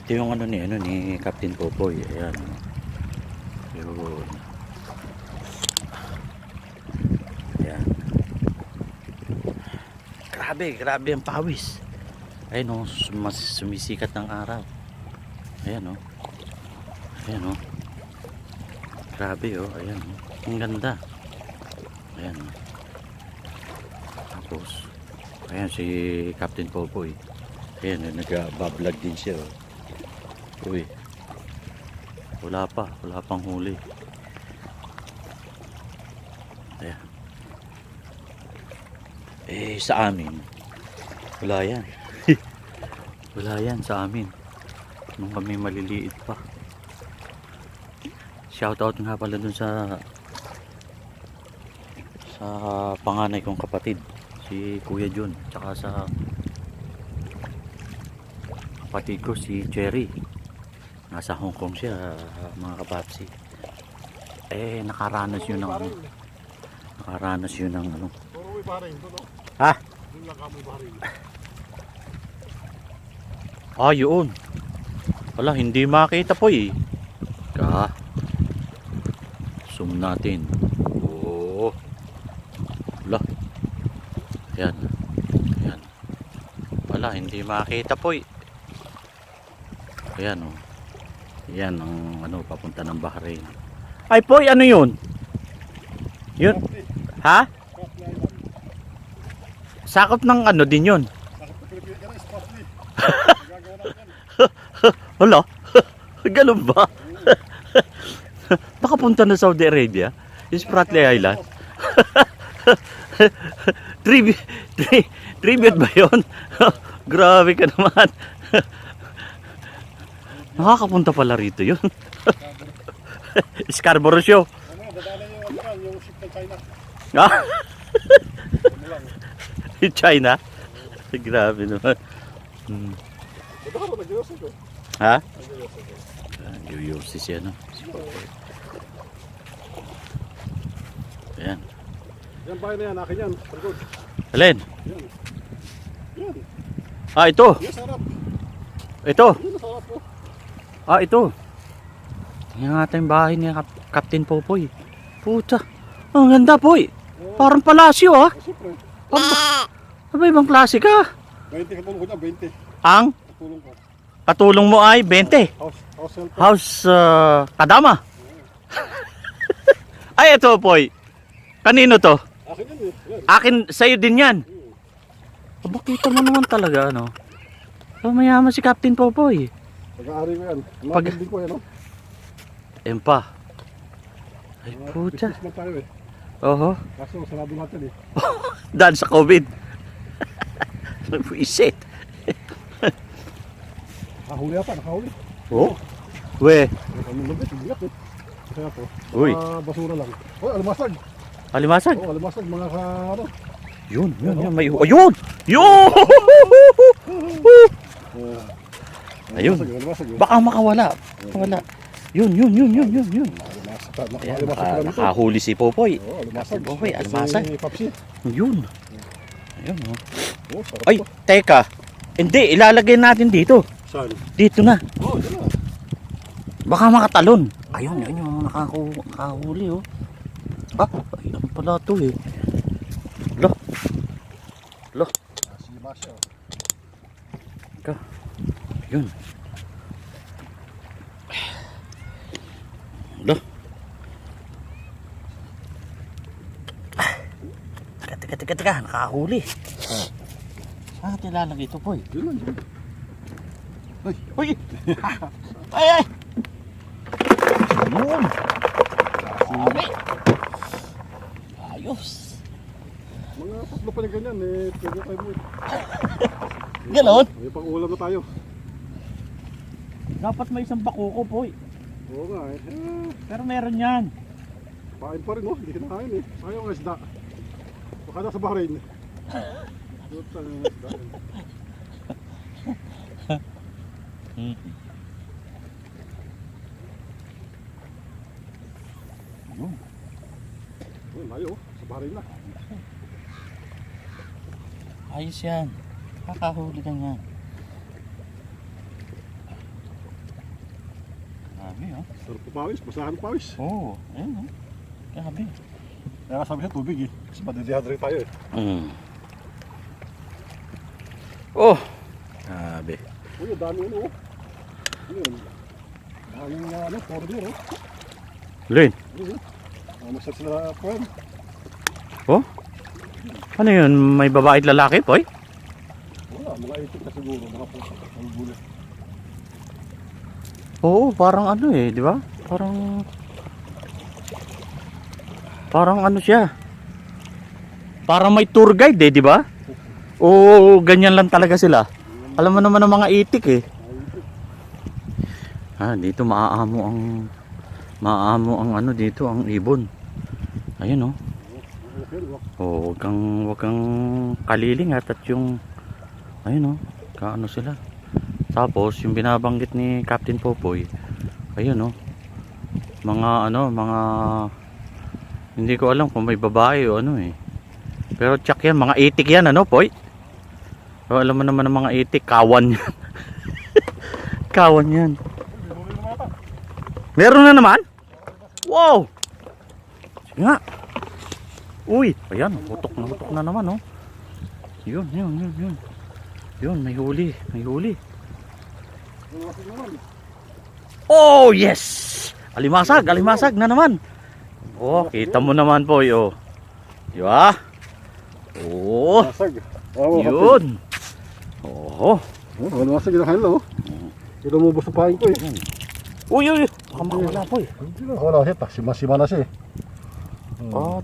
Ito yung ni Captain Popoy. Ayan. Yun. Ayan. Grabe ang pawis. Ayun o, mas sumisikat ng araw. Ayan o. Ayan o. Grabe o, ayan o. Ang ganda. Ayan o. Tapos, ayan si Captain Popoy. Ayan, nag-bablog din siya o. Uy. Wala pang huli. Ayan. Eh, sa amin, wala yan. Wala yan sa amin. Nung kami maliliit pa. Shoutout nga pala dun sa panganay kong kapatid, si Kuya Jun, tsaka sa kapatid ko si Cherry. Nasa Hong Kong siya, mga kapapsi. Eh, nakaranas yun ng ano. Ha? Ah, yun. Wala, hindi makita po eh. Zoom natin. Oo. Wala. Yan. Yan. Wala, hindi makita po eh. Ayan o. Yan ang papunta ng Bahrain. Ay po, ano yun? Yun. Ha? Sakop ng din yun. Wala. Ganun ba? Nakapunta na Saudi Arabia. Spratly Island. Tribute ba yun? Grabe ka naman. Nakakapunta pala rito yun. Scarborough Show. Yung ship ng China. Ah? China? Grabe naman. Ha? Yuyusi siya, no? Ayan. Yan bahay na yan, akin yan. Alin? Yan. Ah, ito. Yes, harap. Ito. Yan, harap po. Ah, ito. Tingnan natin yung bahay ni Captain Popoy. Puta. Ang ganda, Poy. Parang palasyo, ha? Siyempre. Aba, ibang klase ka. 20 katulong ko dyan, 20. Ang Katulong ko. katulong mo ay 20. House help. House kadama. Ay, ito, Poy. Kanino to? Akin yan eh. Yan. Akin, sa'yo din yan. Aba, kita mo naman talaga, ano? Oh, mayaman si Captain Popoy. Pag-aari ko yan. Building ko yan, no? Yan pa. Ay, puta. Business man tayo eh. Oho. Kaso, sarado natin eh. Dahil sa COVID. Isit. Nakahuli ata, nakahuli. Oh. We. Ang lubit, bigat eh. Kaya po. Uy. Basura lang. Oh, alimasag. Alimasag. Oh, alimasag, mga ano. Yun. May ayun. Yun. Ayun. Alimasag. Baka makawala. Wala. Yun. Ayan, Nakahuli si Popoy. oh, alimasag. Popoy, alimasag. Si Papsi. Yun. Ayun, oh. Oh, sarap Ay, to. teka. Hindi, ilalagay natin dito. Saan? Dito na. Oh, dyan na. Baka makatalon. Ayun yung nakahuli, oh. Ah, ay, ano pala ito, eh. Lo. Si Masya. Ka. Yun. Lo. Teka. Nakahuli. Saan natin lalagay ito, Poy? Yun lang. Uy! Ay! Yun! Sabi! Ayos! Mga tatlo pa na ganyan eh. Pwede tayo mo eh. Ganon? May pang-ulam na tayo. Dapat may isang bakuko, Poy. Oo nga eh. Pero meron yan. Kain pa rin oh. Hindi kinakain eh. Ayaw ang isda. Baka na sa Bahrain. Puta ng isda. Layo oh. Sa Bahrain na. Ayos yan. Kakahuli ka yan. Grabe, oh. Sarap pa pawis, basahan ng pawis. Oo, ayun, oh. Grabe. Kaya sabi sa tubig eh. Kasi madidehydrate tayo eh. Oh, grabe. Uy, dami ano oh. Yun. Daming ano, corner oh. Lin. Masarap sila friend. Oh? Ano yun? May babae at lalaki, Poy? Wala, mga itik na siguro. Mga pagbulit. Oo, parang ano eh, di ba? Parang ano siya. Parang may tour guide eh, di ba? Oo, ganyan lang talaga sila. Alam mo naman ang mga itik eh. Dito maaamo ang ano dito, ang ibon. Ayun oh. Oh, wag kang kaliling at yung ayun oh, kaano sila. Tapos yung binabanggit ni Captain Popoy, ayun oh. Mga hindi ko alam kung may babae o ano eh. Pero tsak yan, mga itik yan ano, Poy? O, alam mo naman ang mga itik, kawan yan. Kawan yan. Meron na naman? Wow! Sige nga. Uy, ayan, hutok na naman oh. Yun. Yun, may huli. Oh, yes! Alimasag na naman. Oh, kita mo naman po, oh. Di ba? Oh, yun. Oh. Wala masag yung halo oh. Ilumubos sa pain ko eh. Uy, baka mawala po eh. Hindi na, wala siya, sima na siya eh.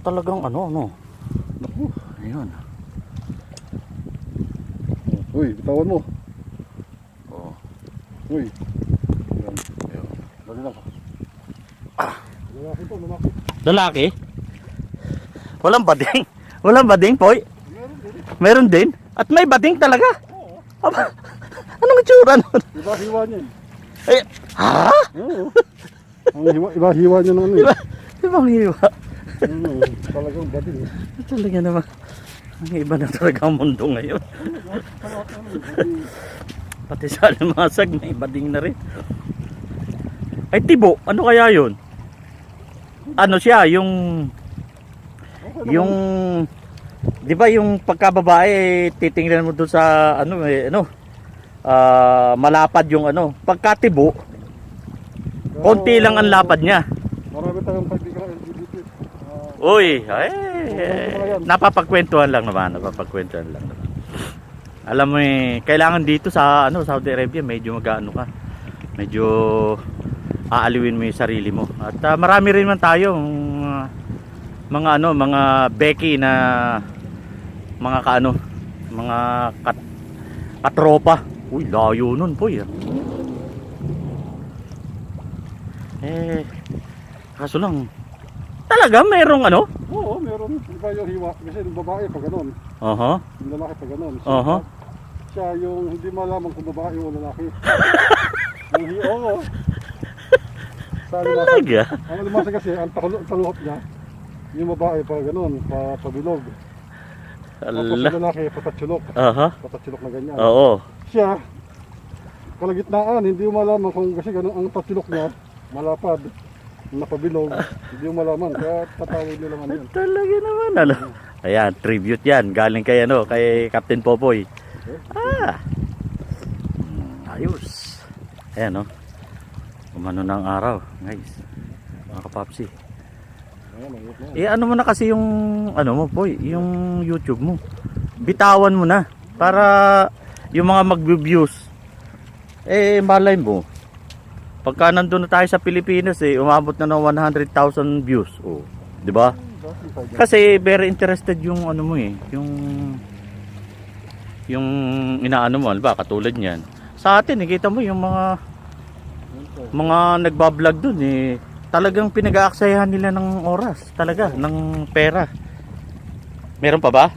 Talagang ano. Ayun. Uy, bitawan mo. Oh. Uy. Ayan. Dali lang. Lalaki po, lalaki. Lalaki? Walang bading, Poy? Meron din. At may bading talaga? Oo. Aba, anong itsura nun? Iba hiwa niya eh. Ay, ha? Oo. Iba hiwa niya ng ano eh. Ibang hiwa. Talagang bading eh. Talaga naman. Ang iba na talaga ang mundo ngayon. Pati sa alimasag, may bading na rin. Ay, tibo. Ano kaya yun? Ano siya? Yung... Di ba yung pagkababae, titingnan mo doon sa malapad yung ano. Pagkatibo, konti lang ang lapad niya. Marami tayong kaibigan LGBT. Uy, napapagkwentuhan lang naman. Alam mo kailangan dito sa Saudi Arabia medyo mag-ano ka. Medyo aaliwin mo yung sarili mo. At marami rin man tayo mga Becky na mga katropa. Uy, layo nun po yan. Kaso lang talaga merong ano? Oo, meron. Iba yung hiwa. Kasi yung babae pa ganun. Yung lalaki pa ganun. So, siya yung hindi malaman kung babae o lalaki. Yung hiwa, oo. Talaga? Ang alimasag kasi, ang taluhot niya, yung babae pa ganun, pabilog. Tapos yung lalaki, patatsulok. Patatsulok na ganyan. Oo. Siya, kalagitnaan, hindi mo malaman kung kasi ganun ang tatsulok niya, malapad, napabilog, hindi mo malaman, kaya tatawid nila man yun. Talaga naman, ano? Ayan, tribute yan, galing kay Captain Popoy. Ayos. Ayan, no? Umano ng araw, guys. Mga kapapsi. Ano mo na kasi yung mo, Poy, yung YouTube mo. Bitawan mo na para yung mga mag-views. Malay mo. Pagka nandun na tayo sa Pilipinas, umabot na ng 100,000 views. Oh, 'di ba? Kasi very interested yung mo yung inaano mo, ba, katulad niyan. Sa atin, nakita mo yung mga nagba-vlog dun talagang pinag-aaksayahan nila ng oras, talaga, ng pera. Meron pa ba?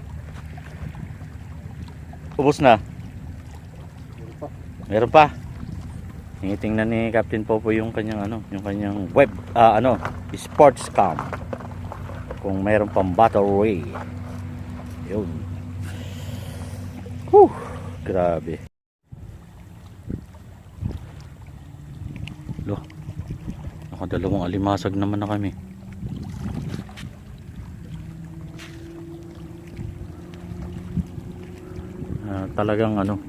Ubos na. Meron pa. Tingnan ni Captain Popo yung kanyang web sports cam. Kung meron pang battery. Yun. Grabe. Loh. Nakadalawang alimasag naman na kami. Talagang ano,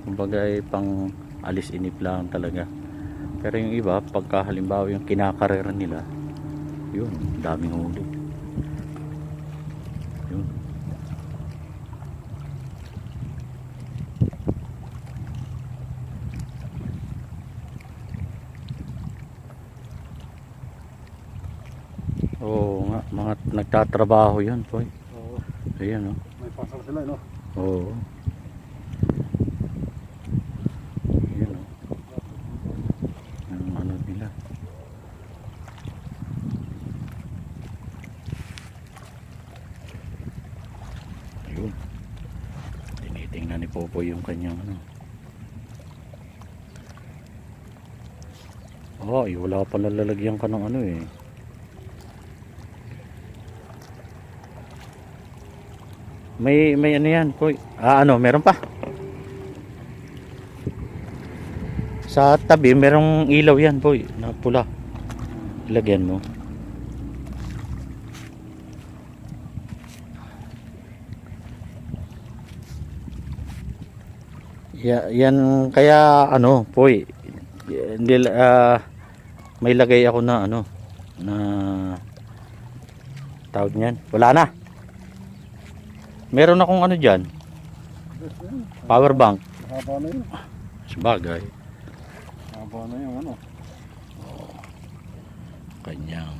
kumbaga ay pang alis inip lang talaga. Pero yung iba, pagka halimbawa yung kinakarera nila, yun, daming huli. Yun. Oo nga, mga nagtatrabaho yan po. Oo. Ayan, oh. May pasal sila, no? Oo. Ayan, oh. Ang ano nila. Ayun. Tinitingnan ni Popoy yung kanyang ano. Ay, wala pala lalagyan ka ng ano eh. May ano yan, Poy. Ano, meron pa. Sa tabi, merong ilaw yan, Poy, na pula. Ilagyan mo. Yan, kaya ano, Poy. May lagay ako na ano, na tawag niyan. Wala na. Meron akong ano dyan, power bank. Haba na yun. Sabagay. Haba na yung ano. Kanyang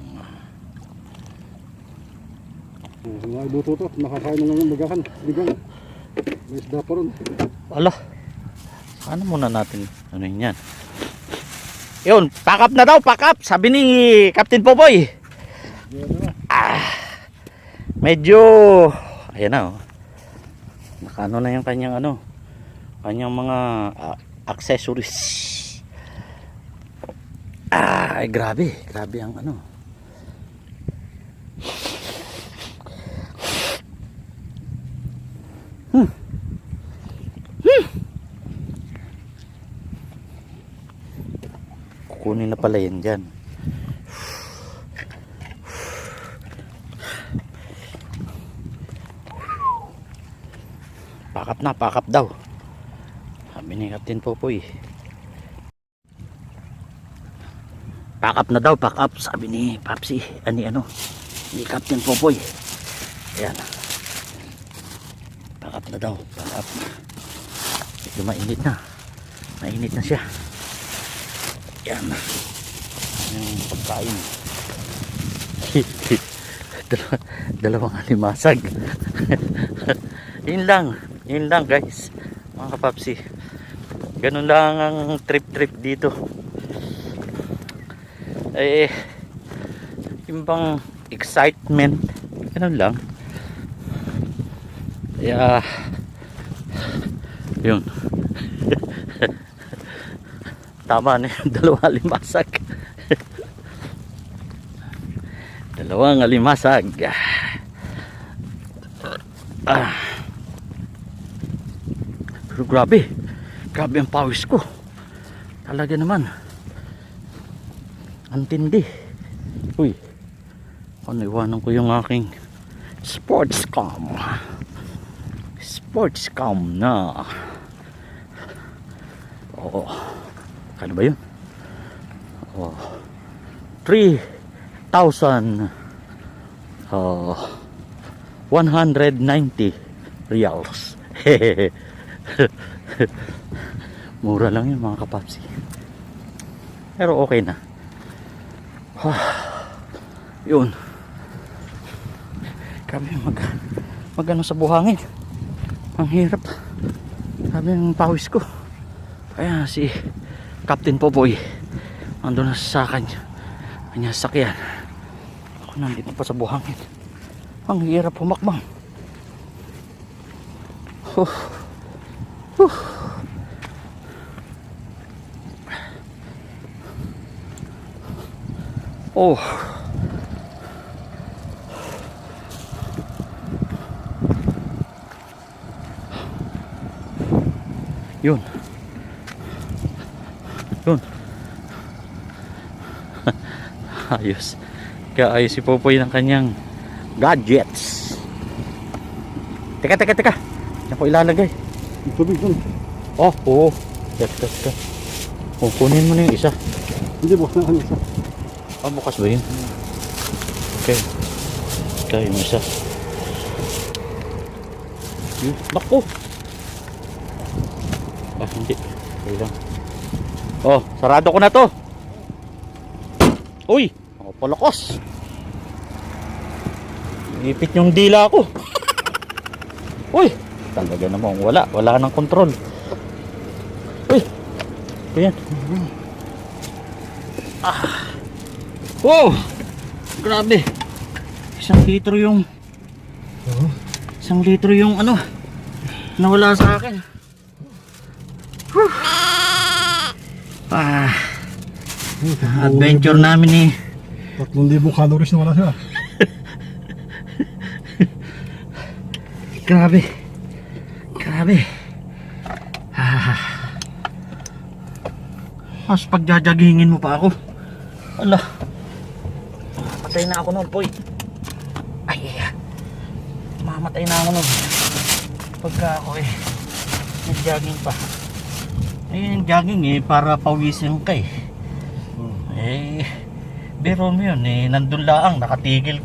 Mga iluto to. Nakakain na ng bagahan. Ligang. May isda pa ron. ala, ano muna natin ano yan. Yun, pack up na daw, pack up, sabi ni Captain Popoy. Medyo ayan na, oh. Nakano na yung kanyang ano, kanyang mga accessories. Ay, grabe ang ano. Kukunin na pala yan dyan. Pakap daw. Sabi ni Captain Popoy. Pakap na daw, pakap. Sabi ni Papsi, ni Captain Popoy. Ayan. Pakap na daw, pakap. Medyo mainit na. Mainit na siya. Ayan. Yung pagkain. Dalawang alimasag. Yun lang guys, mga kapapsi. Ganun lang ang trip dito. Yung bang excitement, ganun lang. Kaya yun. Tama na yung dalawang alimasag. Dalawang alimasag. Pero grabe ang pawis ko. Talaga naman. Ang tindi. Uy. Iwanan ko yung aking sports cam. Sports cam na. Oo. Kano ba yun? Oh. 3,000 190 reals. Hehehe. Mura lang yun mga kapapsi. Pero okay na. Yun. Kami mag sa buhangin. Ang hirap. Sabi ng pawis ko. Kaya si Captain Popoy andun na sa kanya sakyan. Ako nandito pa sa buhangin. Ang hirap humakbang. Oh. Yun. Ayos. Kaya ayos si Popoy ng kanyang gadgets. Teka. Yan ko ilalagay. Yung tubig doon. Oh, oo. Teka. Oh, kunin mo na yung isa. Hindi, bukas na ano isa. Ah, bukas ba yun? Okay. Kaya yung isa. Naku! Ah, hindi. Okay lang. Oh, sarado ko na to. Uy! Ako palakas. Ipit yung dila ko. Uy! Talaga namang wala nang kontrol. Uy! Ayan. Ah! Wow! Grabe! 1 litro yung Oo. 1 litro yung ano nawala sa akin. Whew. Ah, adventure namin eh. 3,000 calories na wala siya. Grabe. Mas pagjajagingin mo pa ako. Ala. Patay na ako noon, Poy. Ay. Mamatay na ako noon. Pagka ako nag-jogging pa. Yung jogging para pawisin ka eh. Biro mo yun nandun laang nakatigil.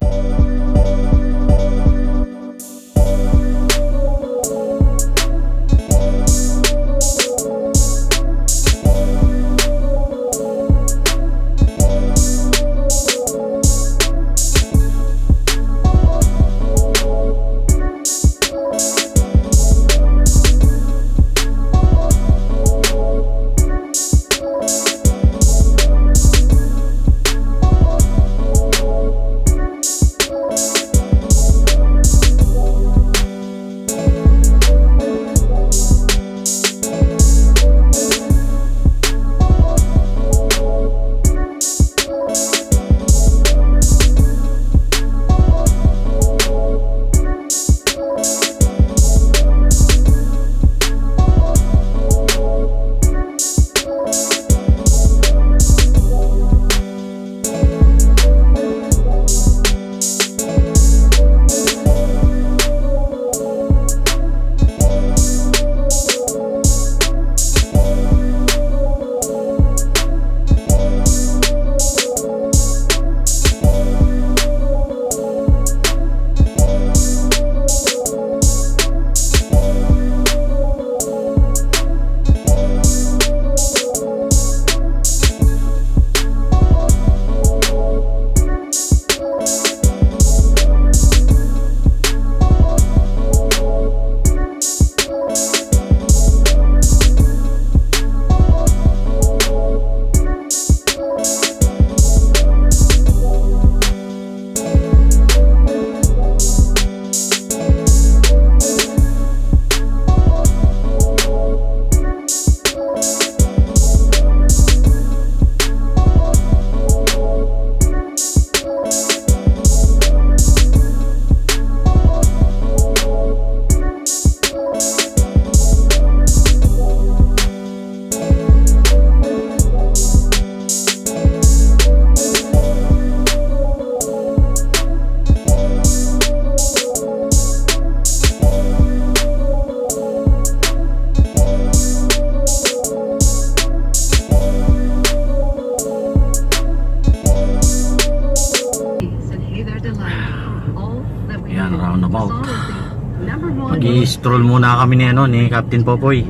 Mag-i-stroll muna kami ni Captain Popoy.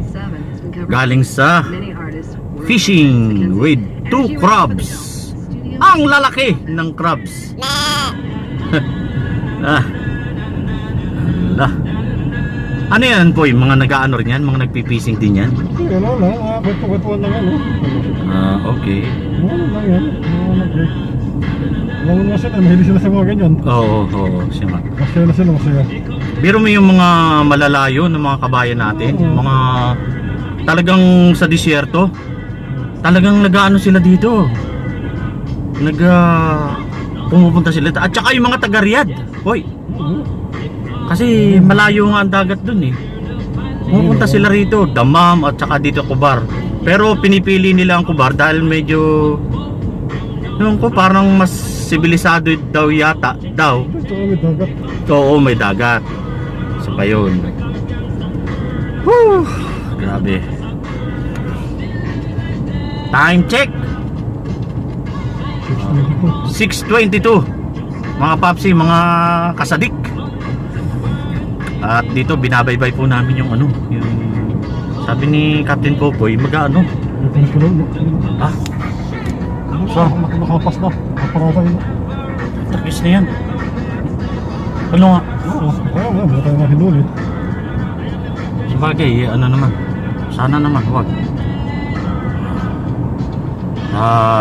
Galing sa fishing with 2 crabs. Ang lalaki ng crabs. Ano yan, Poy? Mga nag-aano rin yan? Mga nagpipising din yan? Ano lang, kwento-kwentuhan lang yan. Okay. Ano lang yan. Lalo na sila, mahilig sila sa mga ganyan. Oo, siya nga. Masaya na sila, masaya. Biro mo yung mga malalayo ng mga kabayan natin, mga talagang sa disyerto, talagang nag-aano sila dito. Pumupunta sila. At saka yung mga taga-Riyadh, Poy. Kasi malayo nga ang dagat dun eh. Pumupunta sila rito, Dammam at saka dito Kubar. Pero pinipili nila ang Kubar dahil medyo Yung ko parang mas sibilisado daw yata daw. Ito may dagat. Oo, may dagat. So pa yun. Whew, grabe. Time check 6:22. Mga papsi, mga kasadik. At dito binabaybay po namin yung ano, yung sabi ni Captain Popoy, mag-ano? Ah. So, Nakapas na. Nakaparada yun. tapos na yan. Ano nga? Oo, wala tayo mahiluli. Sabagay, ano naman. Sana naman, wag.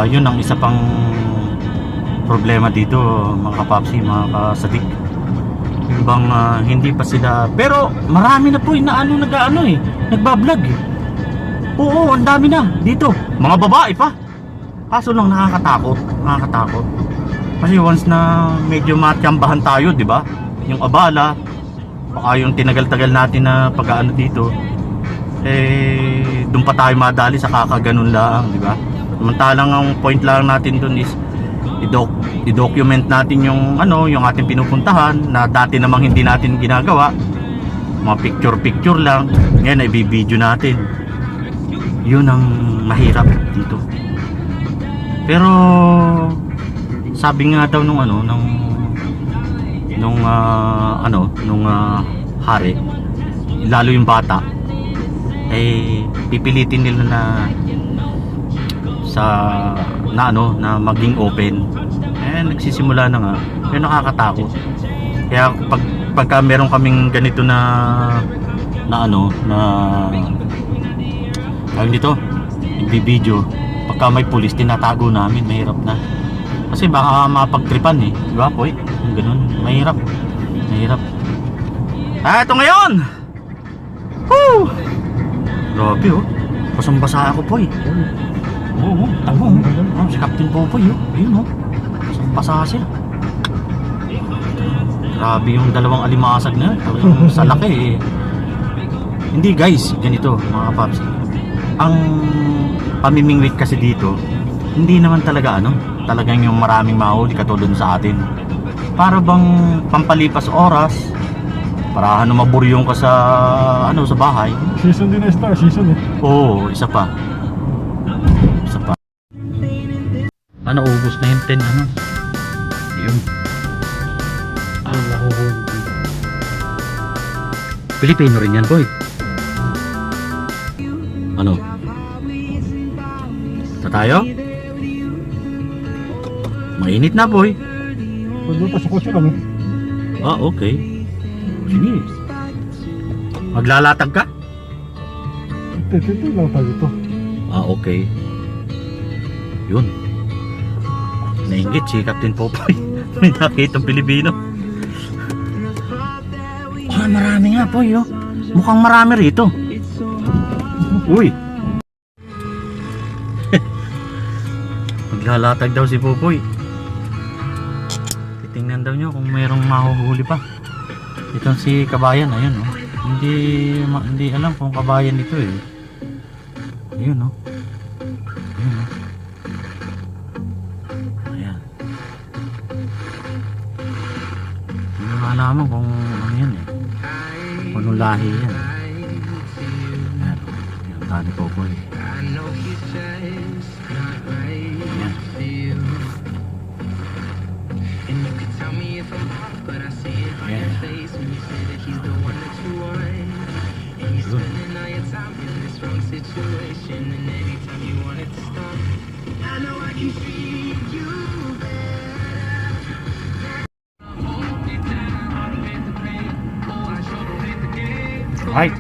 Yun ang isa pang problema dito, mga kapapsi, mga kasadik. Yung bang hindi pa sila, pero marami na po yung nag-ano eh, nagbablog eh. Oo, ang dami na dito. Mga babae pa. Kaso lang nakakatakot. Kasi once na medyo matiyambahan tayo, di ba? Yung abala, baka yung tinagal-tagal natin na pag-ano dito, eh, doon pa tayo madali sa kakaganon lang, di ba? Samantalang ang point lang natin doon is i-document natin yung ano, yung ating pinupuntahan na dati namang hindi natin ginagawa. Mga picture lang. Ngayon ay i-video natin. Yun ang mahirap dito. Pero sabi nga daw nung ano, nung hari, lalo yung bata, eh pipilitin nila na maging open. Eh nagsisimula na nga. Pero nakakatakot. Kaya pagka meron kaming ganito na ayun dito, nagbi-video, pagka may pulis tinatago namin, mahirap na. Kasi baka mapagtripan eh, di ba po? Yung ganun, mahirap. Ito ngayon. Woo! Grabe oh. Basang-basa ako po eh. Oo, tamo. Si Captain Popoy oh. Ayun oh. Basang-basa siya. Grabe yung dalawang alimasag na yun. Talagang sa laki eh. Hindi guys, ganito mga kapapsi. Ang pamimingwit kasi dito, hindi naman talaga talagang yung maraming mahuli katulad sa atin. Para bang pampalipas oras, para maburyong ka sa sa bahay. Season din na star, season eh. Oo, isa pa. Ubos na yung 10 Yun. Pilipino rin yan, boy. Ano? Tayo? Mainit na, boy. Pwede pa sa kotse lang eh. Okay. Sige. Maglalatag ka? Tito lang tayo ito. Okay. Yun. Nainggit si Captain Popoy. May nakitang Pilipino. Marami nga, boy, oh. Mukhang marami rito. Uy. Maglalatag daw si Popoy. Titingnan daw niyo kung mayroong mahuhuli pa. Itong si Kabayan, ayun oh. Hindi alam kung kabayan ito eh. Ayun oh. Ayan. Hindi nga alaman kung ano yan eh. Kung anong lahi yan. Ayan. Yung tani Popoy. Right.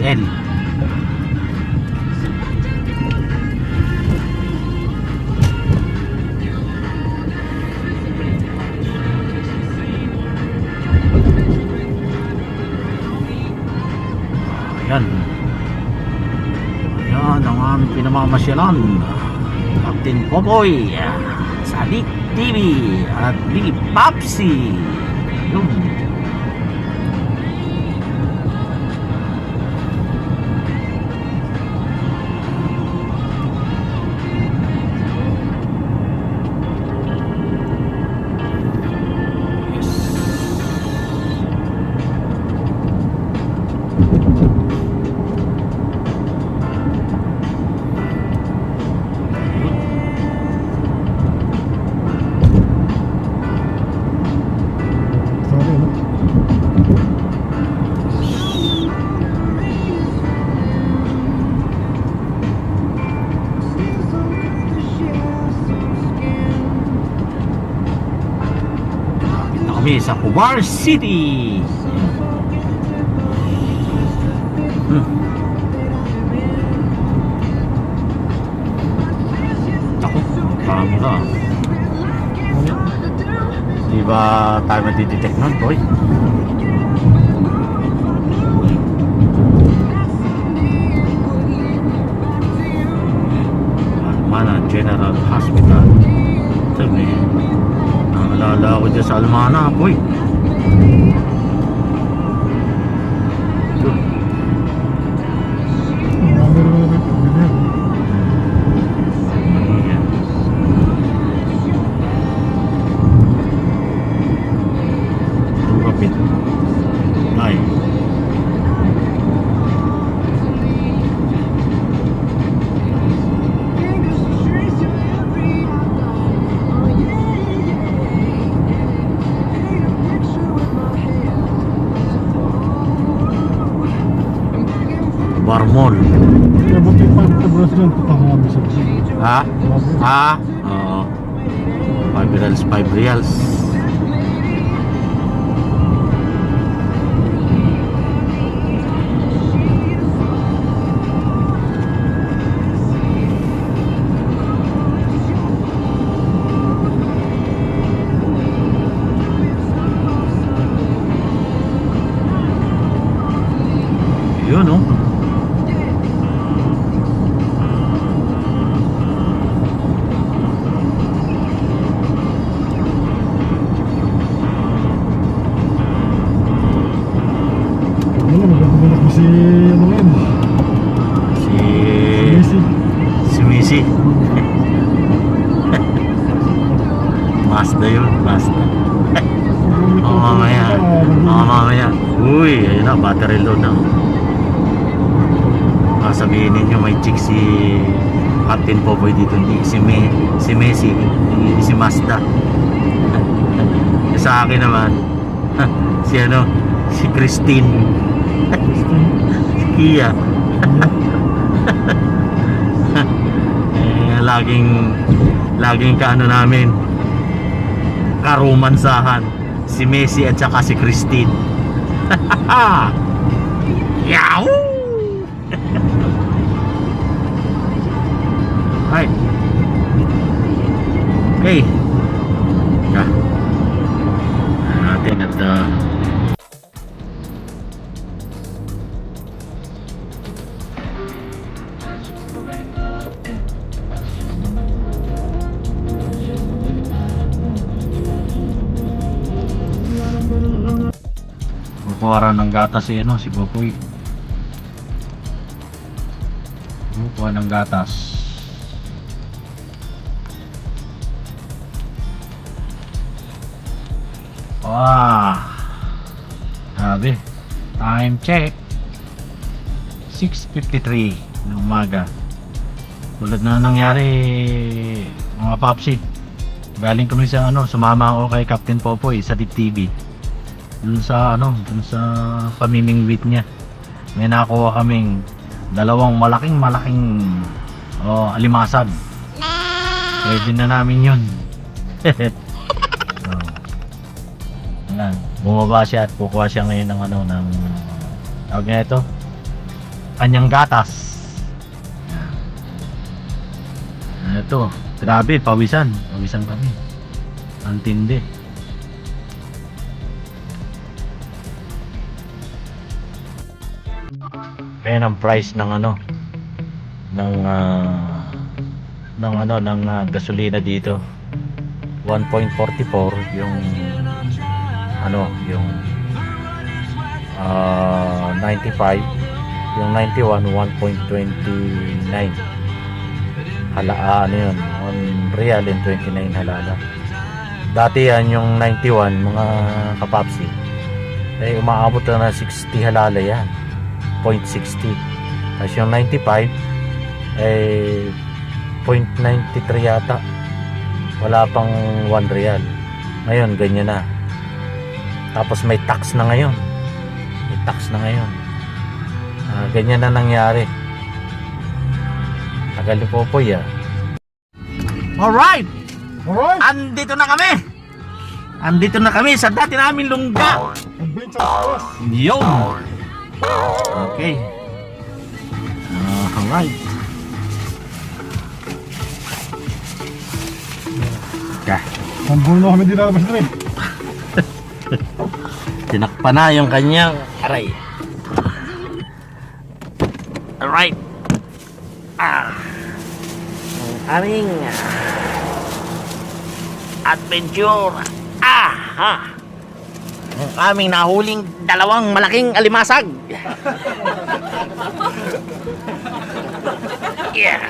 DHL. Ayan. Ayan ang aming pinamamasyalan. Captain Popoy, Sadik TV at Big Popsi. Yun. Sorry, no? Dito kami sa Hubar City. Ako, camera. Di ba tayo matidetect nun, boy? Almana General Hospital. Sabi, naalala ako dyan sa Almana, boy. Ayan. Kapit. Ay. Barmol. Kaya buti pa yung kabras dyan, patahami sa kasi. Ha? Ha? Oo. 5 reals, 5 reals. Yun, oh. Ano, magagagalak mo si, ano ngayon? Si Messi. Si Missy. Mazda yun, Mazda. Oo, mamaya. Oo, mamaya. Uy, ayun na, battery load na. Sabihin ninyo may chick si Captain Popoy dito, hindi si Messi, hindi si Mazda. Sa akin naman, si ano, si Christine. Si Kia. laging kaano namin, karomansahan si Messi at saka si Christine. Yahoo! Hi. Okay. Natin at kukuha ng gatas si Popoy. Kukuha ng gatas. Sabi, time check 6:53 ng umaga. Tulad na nangyari mga papsi, galing kami sa sumama ako kay Captain Popoy sa Deep TV dun sa pamimingwit niya. May nakuha kaming dalawang malaking alimasag. Pwede na namin yun. Ayan, bumaba siya at kukuha siya ngayon ng ng tawag niya ito, kanyang gatas. Ito, grabe, pawisan kami, ang tindi. Ayan ang price ng gasolina dito. 1.44 yung 95, yung 91 1.29 yun, 1 real and 29 halala. Dati yan yung 91 mga kapapsi, umaabot na 60 halala yan. 0.60. Tapos yung 95 ay 0.93 yata. Wala pang 1 real. Ngayon ganyan na. Tapos may tax na ngayon. Ganyan na nangyari. Tagal ni Popoy ah. Alright! Andito na kami sa dati namin lungga. Yun! Okay. Alright. Ang bulo kami din nalabas na rin. Tinakpa na yung kanyang aray. Alright. Ang aming adventure. Ang aming nahuling 2 malaking alimasag. Yeah.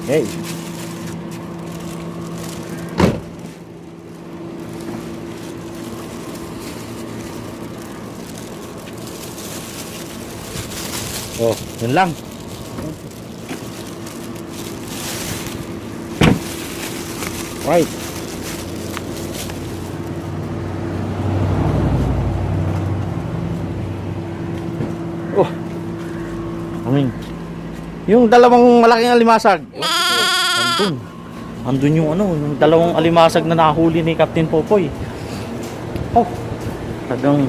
Okay. Oh, yun lang. Right. Oh. Yung 2 malaking alimasag. Andun yung yung 2 alimasag na nahuli ni Captain Popoy. Oh. Tagang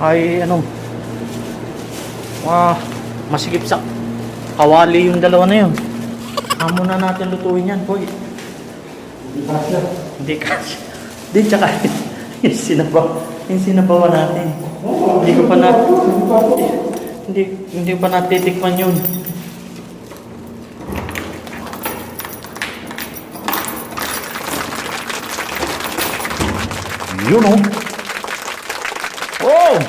ay masikip sa kawali yung 2 na yun. Amo na natin lutuin yan, boy. Hindi kasi. Hindi, tsaka yung sinabawa natin. Hindi pa natitikman yun. Yun oh. Oh!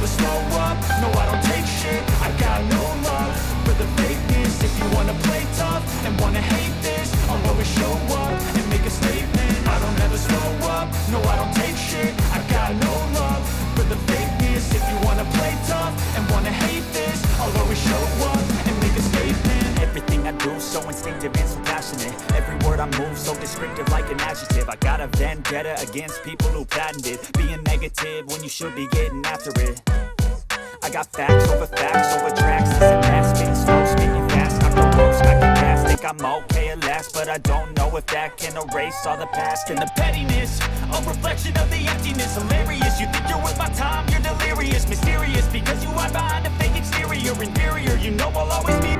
Slow up, no I don't take shit, I got no love for the fakeness. If you wanna play tough and wanna hate this, I'll always show up and make a statement. I don't ever slow up, no I don't take shit, I got no love for the fakeness. If you wanna play tough and wanna hate this, I'll always show up and make a statement. Everything I do so instinctive and so passionate. Every word I move so descriptive like an adjective. I got a vendetta against people who patented being negative when you should be getting after it. I got facts over tracks. Listen, fast, spitting slow, speaking fast. Knock the ropes, I can gas. Think I'm okay at last, but I don't know if that can erase all the past and the pettiness. A reflection of the emptiness. Hilarious, you think you're worth my time, you're delirious. Mysterious, because you hide behind a fake exterior. Inferior, you know I'll always be